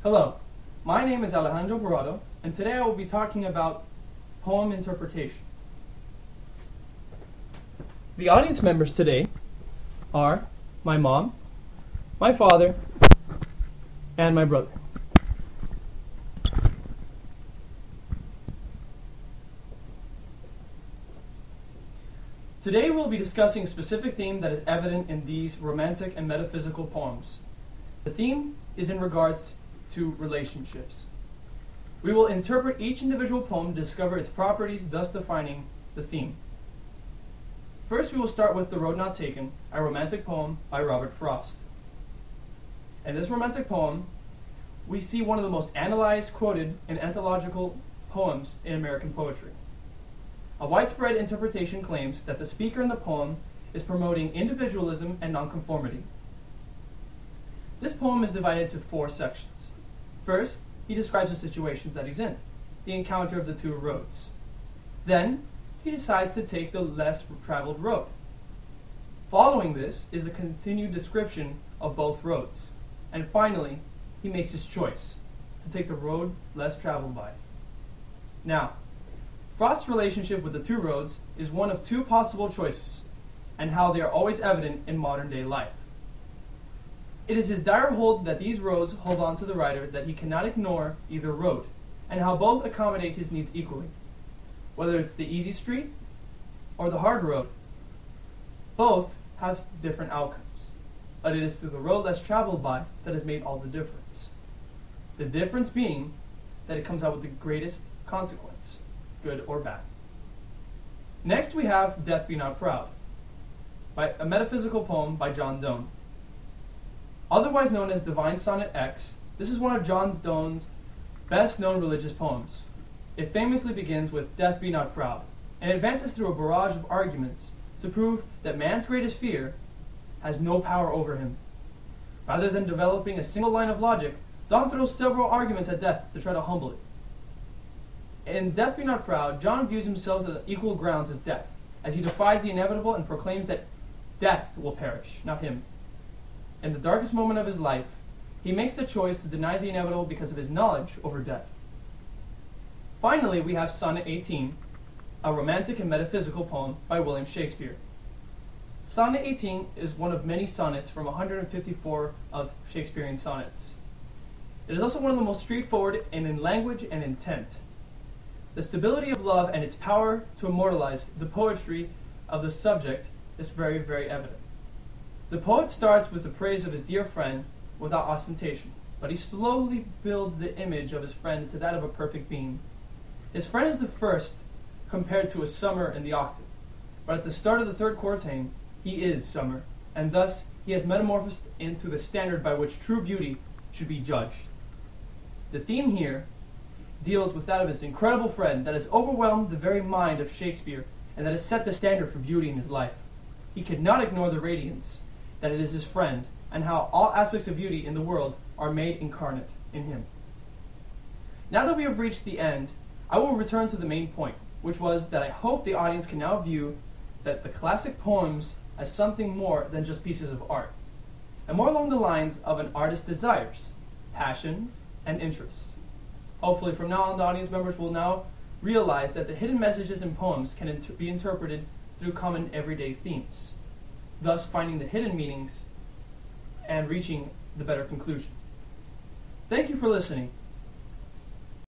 Hello, my name is Alejandro Borrado, and today I will be talking about poem interpretation. The audience members today are my mom, my father, and my brother. Today we'll be discussing a specific theme that is evident in these romantic and metaphysical poems. The theme is in regards to relationships. We will interpret each individual poem to discover its properties, thus defining the theme. First, we will start with The Road Not Taken, a romantic poem by Robert Frost. In this romantic poem, we see one of the most analyzed, quoted, and anthological poems in American poetry. A widespread interpretation claims that the speaker in the poem is promoting individualism and nonconformity. This poem is divided into 4 sections. First, he describes the situations that he's in, the encounter of the 2 roads. Then, he decides to take the less traveled road. Following this is the continued description of both roads. And finally, he makes his choice to take the road less traveled by. Now, Frost's relationship with the 2 roads is one of 2 possible choices, and how they are always evident in modern-day life. It is his dire hold that these roads hold on to the writer that he cannot ignore either road, and how both accommodate his needs equally. Whether it's the easy street or the hard road, both have different outcomes, but it is through the road less traveled by that has made all the difference. The difference being that it comes out with the greatest consequence, good or bad. Next we have Death Be Not Proud, a metaphysical poem by John Donne. Otherwise known as Divine Sonnet X, this is one of John Donne's best-known religious poems. It famously begins with Death Be Not Proud, and advances through a barrage of arguments to prove that man's greatest fear has no power over him. Rather than developing a single line of logic, Donne throws several arguments at death to try to humble it. In Death Be Not Proud, John views himself as equal grounds as death, as he defies the inevitable and proclaims that death will perish, not him. In the darkest moment of his life, he makes the choice to deny the inevitable because of his knowledge over death. Finally, we have Sonnet 18, a romantic and metaphysical poem by William Shakespeare. Sonnet 18 is one of many sonnets from 154 of Shakespearean sonnets. It is also one of the most straightforward in language and intent. The stability of love and its power to immortalize the poetry of the subject is very, very evident. The poet starts with the praise of his dear friend without ostentation, but he slowly builds the image of his friend to that of a perfect being. His friend is the first compared to a summer in the octave, but at the start of the 3rd quatrain, he is summer, and thus he has metamorphosed into the standard by which true beauty should be judged. The theme here deals with that of his incredible friend that has overwhelmed the very mind of Shakespeare and that has set the standard for beauty in his life. He could not ignore the radiance that it is his friend, and how all aspects of beauty in the world are made incarnate in him. Now that we have reached the end, I will return to the main point, which was that I hope the audience can now view that the classic poems as something more than just pieces of art, and more along the lines of an artist's desires, passions, and interests. Hopefully from now on, the audience members will now realize that the hidden messages in poems can be interpreted through common everyday themes, thus finding the hidden meanings and reaching the better conclusion. Thank you for listening.